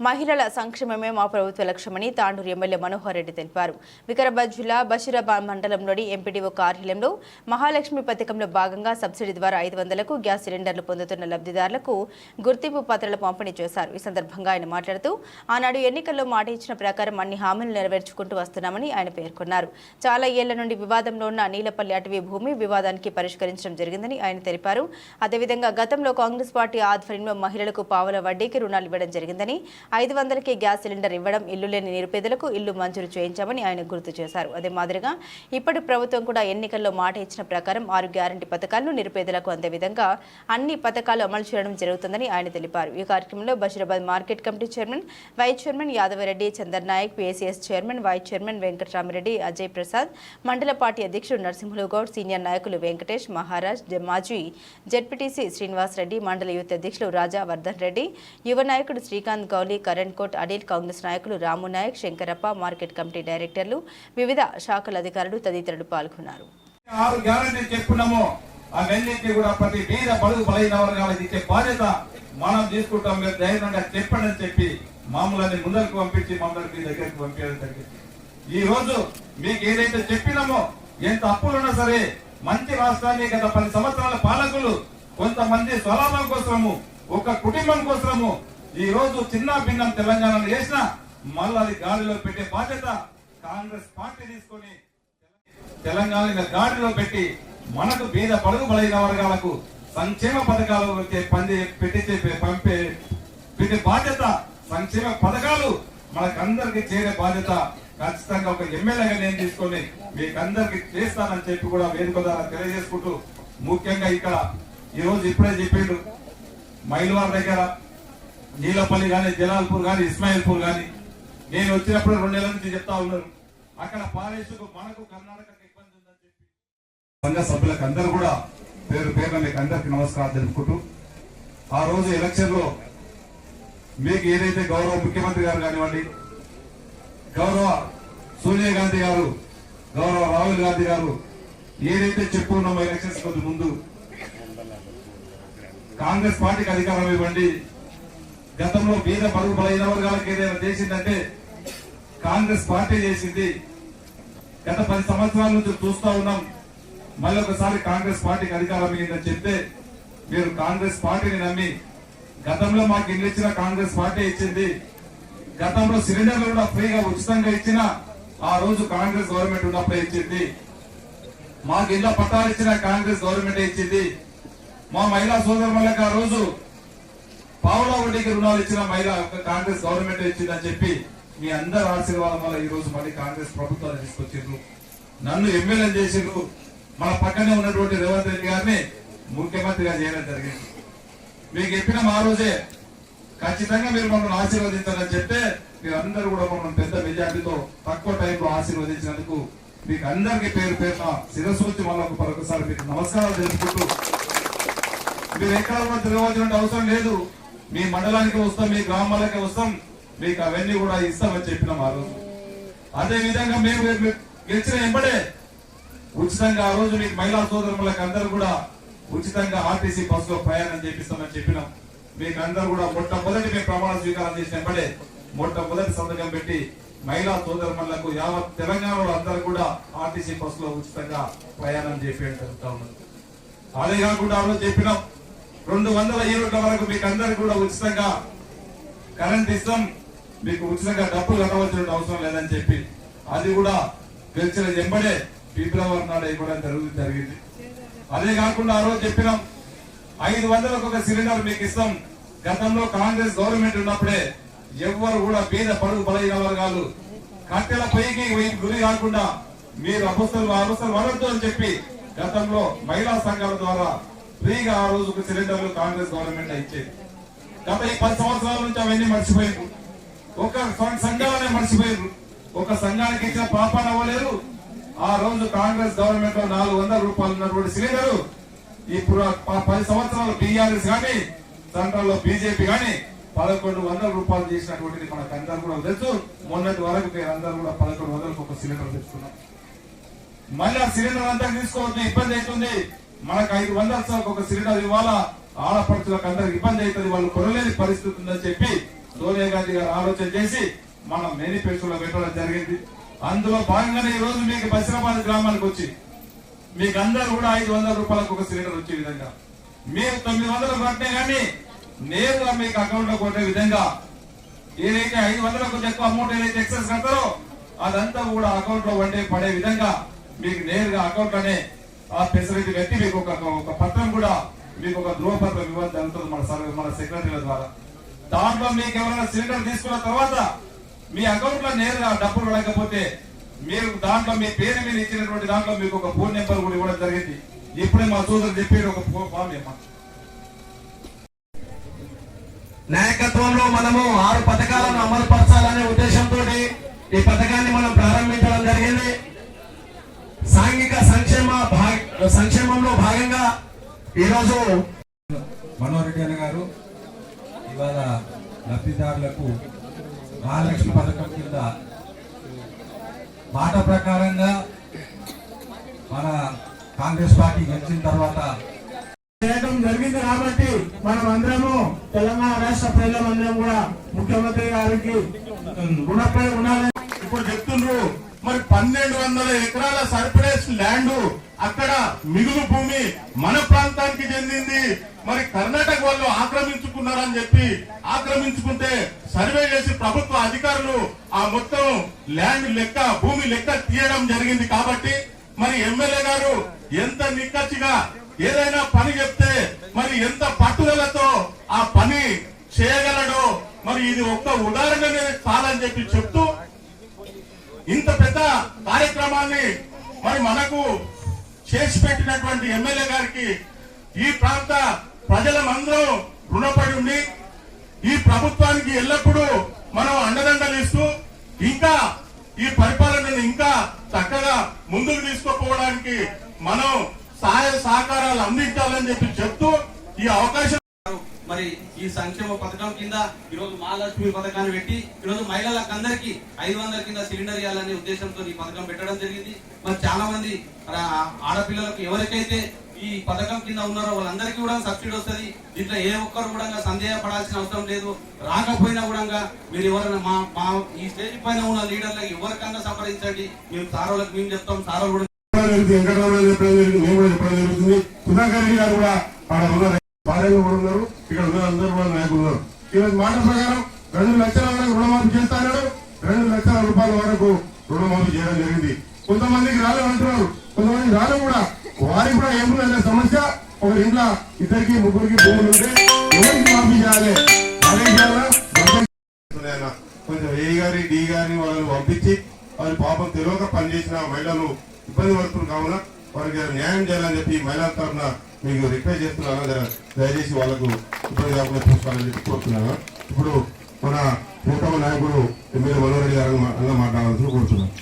మహిళల సంక్షేమమే మా ప్రభుత్వ లక్ష్యమని తాండూరు ఎమ్మెల్యే మనోహర్ రెడ్డి తెలిపారు. వికారాబాద్ జిల్లా బషీరాబాద్ మండలంలోని ఎంపీడీఓ కార్యాలయంలో మహాలక్ష్మి పథకంలో భాగంగా సబ్సిడీ ద్వారా 500కు గ్యాస్ సిలిండర్లు పొందుతున్న లబ్ధిదారులకు గుర్తింపు పత్రాలు పంపిణీ చేశారు. ఈ సందర్భంగా ఆయన మాట్లాడుతూ ఆనాడు ఎన్నికల్లో మాట ఇచ్చిన ప్రకారం అన్ని హామీలు నెరవేర్చుకుంటూ వస్తున్నామని ఆయన పేర్కొన్నారు. చాలా ఏళ్ల నుండి వివాదంలో ఉన్న నీలపల్లి అటవీ భూమి వివాదానికి పరిష్కరించడం జరిగిందని ఆయన తెలిపారు. అదేవిధంగా గతంలో కాంగ్రెస్ పార్టీ ఆధ్వర్యంలో మహిళలకు పావుల వడ్డీకి రుణాలు ఇవ్వడం జరిగిందని 500కి గ్యాస్ సిలిండర్ ఇవ్వడం, ఇల్లు లేని నిరుపేదలకు ఇల్లు మంజూరు చేయించామని ఆయన గుర్తు చేశారు. అదే మాదిరిగా ఇప్పటి ప్రభుత్వం కూడా ఎన్నికల్లో మాట ఇచ్చిన ప్రకారం 6 గ్యారంటీ పథకాలను నిరుపేదలకు అందే విధంగా అన్ని పథకాలు అమలు చేయడం జరుగుతుందని ఆయన తెలిపారు. ఈ కార్యక్రమంలో Basheerabad market committee chairman, vice chairman Yadavareddy, Chandar Nayak, PSCS chairman, vice chairman Venkataramireddy, Ajay Prasad, మండల పార్టీ అధ్యక్షుడు నరసింహులు గౌడ్, సీనియర్ నాయకులు వెంకటేష్, మహారాజ్, మాజీ జెడ్పీటీసీ శ్రీనివాస్ రెడ్డి, మండల యూత్ అధ్యక్షులు రాజా వర్ధన్ రెడ్డి, యువ నాయకుడు శ్రీకాంత్ గౌలి, కరణ్ కోట్, అనిల్, కాంగ్రెస్ నాయకులు రాము నాయక్, శంకరప్ప, మార్కెట్ కమిటీ డైరెక్టర్లు, వివిధ శాఖల అధికారులు తదితరులు పాల్గొన్నారు. ప్రతి బీద బడుగు బలైన వర్గాలకు ఇచ్చే బాధ్యత మనం తీసుకుంటాం. మీరు ధైర్యంగా చెప్పండి అని చెప్పి మామూలని ముందరికి పంపించి మమ్మల్ని దగ్గరికి పంపించడం జరిగింది. ఈ రోజు మీకు ఏదైతే చెప్పినామో, ఎంత అప్పులున్నా సరే మంచి రాష్ట్రాన్ని గత 10 సంవత్సరాల పాలకులు కొంతమంది స్వలాభం కోసము, ఒక కుటుంబం కోసము ఈ రోజు చిన్న భిన్నం తెలంగాణలో చేసిన మళ్ళీ అది గాడిలో పెట్టే బాధ్యత కాంగ్రెస్ పార్టీ తీసుకొని తెలంగాణ గాడిలో పెట్టి మనకు బీద పడుగు బలైన వర్గాలకు సంక్షేమ పథకాలు పెట్టే బాధ్యత, సంక్షేమ పథకాలు మనకందరికి చేరే బాధ్యత ఖచ్చితంగా ఒక ఎమ్మెల్యేగా నేను తీసుకొని మీకందరికి చేస్తానని చెప్పి కూడా వేదిక ద్వారా తెలియజేసుకుంటూ, ముఖ్యంగా ఇక్కడ ఈ రోజు ఇప్పుడే చెప్పిండు మైలవార్ దగ్గర నీలపల్లి గాని, జలాల్పూర్ గాని, ఇస్మాయిల్పూర్ గాని నేను వచ్చినప్పుడు 2 నెలల నుంచి చెప్తా ఉన్నారు, అక్కడ పారేసుకు మనకు కర్ణాటకకు ఇబ్బంది ఉందని చెప్పి సంఘ సభ్యులకు అందరూ కూడా పేరు పేరున మీకు అందరికి నమస్కారం తెలుపుకుంటూ, ఆ రోజు ఎలక్షన్ లో మీకు ఏదైతే గౌరవ ముఖ్యమంత్రి గారు కానివ్వండి, గౌరవ సోనియా గాంధీ గారు, గౌరవ రాహుల్ గాంధీ గారు ఏదైతే చెప్పుకున్నామో ఎలక్షన్స్ కొంచెం ముందు కాంగ్రెస్ పార్టీకి అధికారం ఇవ్వండి, గతంలో బీద పరుగు బలైన వర్గాలకు ఏదైనా చేసిందంటే కాంగ్రెస్ పార్టీ చేసింది. గత 10 సంవత్సరాల నుంచి చూస్తా ఉన్నాం. మళ్ళీ ఒకసారి కాంగ్రెస్ పార్టీకి అధికారం ఇవ్వండి చెప్తే మీరు కాంగ్రెస్ పార్టీని నమ్మి, గతంలో మాకు ఇల్లు ఇచ్చిన కాంగ్రెస్ పార్టీ ఇచ్చింది, గతంలో సిలిండర్లు కూడా ఫ్రీగా ఉచితంగా ఇచ్చిన ఆ రోజు కాంగ్రెస్ గవర్నమెంట్ ఉన్నప్పుడే ఇచ్చింది, మాకు ఇళ్ల పట్టాలు ఇచ్చిన కాంగ్రెస్ గవర్నమెంట్ ఇచ్చింది, మా మహిళా సోదరులకు ఆ రోజు పావుల వడ్డీకి రుణాలు ఇచ్చిన మహిళా కాంగ్రెస్ గవర్నమెంట్ ఇచ్చిందని చెప్పి మీ అందరి ఆశీర్వాదం వల్ల ఈ రోజు మళ్ళీ కాంగ్రెస్ ప్రభుత్వాన్ని తీసుకొచ్చిండ్రు, నన్ను ఎమ్మెల్యే చేసిండ్రు, మన పక్కనే ఉన్నటువంటి రేవంత్ రెడ్డి గారిని ముఖ్యమంత్రిగా చేయడం జరిగింది. మీకు చెప్పిన ఆ రోజే ఖచ్చితంగా మీరు మమ్మల్ని ఆశీర్వదించాలని చెప్తే మీరు అందరూ కూడా మమ్మల్ని పెద్ద మెజార్టీతో తక్కువ టైంలో ఆశీర్వదించినందుకు మీకు అందరికీ పేరు పేరున శిరస్సు వచ్చి మరొకసారి మీకు నమస్కారాలు తెలుపుకుంటూ, మీరు ఎక్కడ కూడా తిరగవలసిన అవసరం లేదు, మీ మండలానికి వస్తాం, మీ గ్రామాలకి వస్తాం, మీకు అవన్నీ కూడా ఇస్తామని చెప్పినాం ఆ రోజు. అదే విధంగా మేము గెలిచిన వెంబడే ఉచితంగా ఆ రోజు మీకు మహిళా సోదరులకు అందరూ కూడా ఉచితంగా ఆర్టీసీ బస్సులో ప్రయాణం చేపిస్తామని చెప్పినాం. మీకు అందరూ కూడా మొట్టమొదటి మేము ప్రమాణ స్వీకారం చేసిన వెంబడే మొట్టమొదటి సంతకం పెట్టి మహిళా సోదరులకు యావత్ తెలంగాణలో అందరూ కూడా ఆర్టీసీ బస్సులో ఉచితంగా ప్రయాణం చేపేయడం జరుగుతా ఉన్నది. అదే కాకుండా ఆ రోజు చెప్పినాం 200 యూనిట్ల వరకు మీకు అందరికి కూడా ఉచితంగా కరెంట్ ఇస్తాం, మీకు ఉచితంగా డబ్బులు కట్టవలసిన అవసరం లేదని చెప్పి అది కూడా గెలిచిన వెంబడే ఫిబ్రవరి నాడు ఇవ్వడం జరిగింది. అదే కాకుండా ఆ రోజు చెప్పినాం 500కు ఒక సిలిండర్ మీకు ఇస్తాం. గతంలో కాంగ్రెస్ గవర్నమెంట్ ఉన్నప్పుడే ఎవ్వరు కూడా బీద పడుగు బలైన వర్గాలు కట్టెల పైకి గురి కాకుండా మీరు అవసరం వరద్దు అని చెప్పి గతంలో మహిళా సంఘాల ద్వారా ఫ్రీగా ఆ రోజుకు సిలిండర్లు కాంగ్రెస్ గవర్నమెంట్ ఇచ్చేది. గత ఈ 10 సంవత్సరాల నుంచి అవన్నీ మర్చిపోయారు, ఒక సంఘాలనే మర్చిపోయారు, ఒక సంఘానికి ఇచ్చిన పాపాన అవ్వలేదు. ఆ రోజు కాంగ్రెస్ గవర్నమెంట్ లో 400 రూపాయలు ఉన్నటువంటి సిలిండర్ ఇప్పుడు 10 సంవత్సరాలు బీఆర్ఎస్ గాని సెంట్రల్ లో బీజేపీ గాని 1100 రూపాయలు చేసినటువంటిది మనకు అందరూ కూడా తెలుసు. మొన్నటి వరకు అందరూ కూడా 1100కు ఒక సిలిండర్ తెచ్చుకున్నాం. మళ్ళీ ఆ సిలిండర్ అంతా తీసుకోవద్దు, ఇబ్బంది అవుతుంది, మనకు 500 ఒక సిలిండర్ ఇవ్వాలా, ఆడపడుచులకు అందరికి ఇబ్బంది అవుతుంది, వాళ్ళు కొనలేని పరిస్థితి ఉందని చెప్పి సోనియా గాంధీ గారు ఆలోచన చేసి మన మేనిఫెస్టోలో పెట్టడం జరిగింది. అందులో భాగంగానే ఈ రోజు మీకు బసిరాబాద్ గ్రామానికి వచ్చి మీకు అందరూ కూడా 500 రూపాయలకు ఒక సిలిండర్ వచ్చే విధంగా, మీరు 900 కట్టే కానీ నేరుగా మీకు అకౌంట్ లో కొట్టే విధంగా, ఏదైతే 500 కొంచెం ఎక్కువ అమౌంట్ ఏదైతే ఎక్సెస్ కడతారో అదంతా కూడా అకౌంట్ లో పడే విధంగా మీకు నేరుగా అకౌంట్ లోనే ఆ ఫెసిలిటీ పెట్టి మీకు ఒక పత్రం కూడా మీకు ఒక ధృవపత్రం ఇవ్వడం జరుగుతుంది మన సెక్రటరీల ద్వారా. దాంట్లో మీకు ఎవరైనా సిలిండర్ తీసుకున్న తర్వాత మీ అకౌంట్ లో నేరుగా డబ్బులు పడకపోతే మీరు దాంట్లో మీ పేరు మీద ఇచ్చినటువంటి దాంట్లో మీకు ఒక ఫోన్ నెంబర్ కూడా ఇవ్వడం జరిగింది. ఇప్పుడే మా సోదరులు చెప్పారు ఒక ఫామ్ నాయకత్వంలో మనము 6 పథకాలను అమలు పరచాలనే ఉద్దేశంతో ఈ పథకాన్ని మనం ప్రారంభించడం జరిగింది. సాంఘిక సంక్షేమంలో భాగంగా ఈరోజు మనోహర్ రెడ్డి అన్న గారు ఇవాళ లబ్ధిదారులకు మహాలక్ష్మి పథకం కింద మాట ప్రకారంగా మన కాంగ్రెస్ పార్టీ గెలిచిన తర్వాత చేయడం జరిగింది. కాబట్టి మనం అందరము తెలంగాణ రాష్ట్ర ప్రజలందరం కూడా ముఖ్యమంత్రి గారికి రుణపడి ఉండాలని ఇప్పుడు చెప్తుండ్రు. మరి 1200 ఎకరాల సర్ప్రైస్ ల్యాండ్ అక్కడ మిగులు భూమి మన ప్రాంతానికి చెందింది. మరి కర్ణాటక వాళ్ళు ఆక్రమించుకున్నారని చెప్పి ఆక్రమించుకుంటే సర్వే చేసి ప్రభుత్వ అధికారులు ఆ మొత్తం ల్యాండ్ లెక్క భూమి లెక్క తీయడం జరిగింది. కాబట్టి మరి ఎమ్మెల్యే గారు ఎంత నిక్కచ్చిగా ఏదైనా పని చెప్తే మరి ఎంత పట్టుదలతో ఆ పని చేయగలడో మరి ఇది ఒక్క ఉదాహరణనే చాలని చెప్పి చెప్తూ ఇంత పెద్ద కార్యక్రమాన్ని మరి మనకు చేసి పెట్టినటువంటి ఎమ్మెల్యే గారికి ఈ ప్రాంత ప్రజలందరూ రుణపడి ఉండి ఈ ప్రభుత్వానికి ఎల్లప్పుడూ మనం అండదండలు ఇస్తూ ఇంకా ఈ పరిపాలనను ఇంకా చక్కగా ముందుకు తీసుకుపోవడానికి మనం సహాయ సహకారాలు అందించాలని చెప్పి చెప్తూ ఈ అవకాశం మరి ఈ సంక్షేమ పథకం కింద ఈ రోజు మహాలక్ష్మి పథకాన్ని పెట్టి ఈ రోజు మహిళలకు అందరికీ 500 కింద సిలిండర్ ఇవ్వాలనే ఉద్దేశంతో ఈ పథకం పెట్టడం జరిగింది. మరి చాలా మంది ఆడపిల్లలకు ఎవరికైతే ఈ పథకం కింద ఉన్నారో వాళ్ళందరికీ కూడా సబ్సిడీ వస్తుంది. దీంట్లో ఏ ఒక్కరు కూడా సందేహపడాల్సిన అవసరం లేదు. రాకపోయినా కూడా మీరు ఎవరైనా మా ఈ స్టేజ్ పైన ఉన్న లీడర్లకు ఎవరికన్నా సంప్రదించండి. మేము సారోళ్ళకి మేము చెప్తాం, సారోలు కూడా సుధాకర్ రెడ్డి గారు కూడా భార్యలు కూడా ఉన్నారు. ఇక్కడ అందరూ కూడా నాయకులు ఉన్నారు. ఈరోజు మాట ప్రకారం 2 లక్షల వరకు రుణమాఫీ చేస్తాడు. 2 లక్షల రూపాయల వరకు రుణమాఫీ చేయడం జరిగింది. కొంతమందికి రాలేదు అంటున్నారు, కొంతమందికి రాలేదు కూడా. వారికి కూడా ఏముందనే సమస్య, ఒక ఇంట్లో 2కి 3కి భూములు ఉంటే ఎవరికి మాఫీ చేయాలి, కొంచెం ఏ గారి డి గారిని వాళ్ళని పంపించి వారి పాపం తెలియక పనిచేసిన మహిళలు ఇబ్బంది పడుతున్నారు. కావున వారికి న్యాయం చేయాలని చెప్పి మహిళల తరఫున మీకు రిక్వెస్ట్ చేస్తున్నాను. దయచేసి వాళ్ళకు ఇబ్బంది కాకుండా చూసుకోవాలని చెప్పి కోరుతున్నాను. ఇప్పుడు మన కూటమి నాయకుడు ఎమ్మెల్యే మనోహర్ రెడ్డి గారు మాట్లాడాలని కోరుతున్నాను.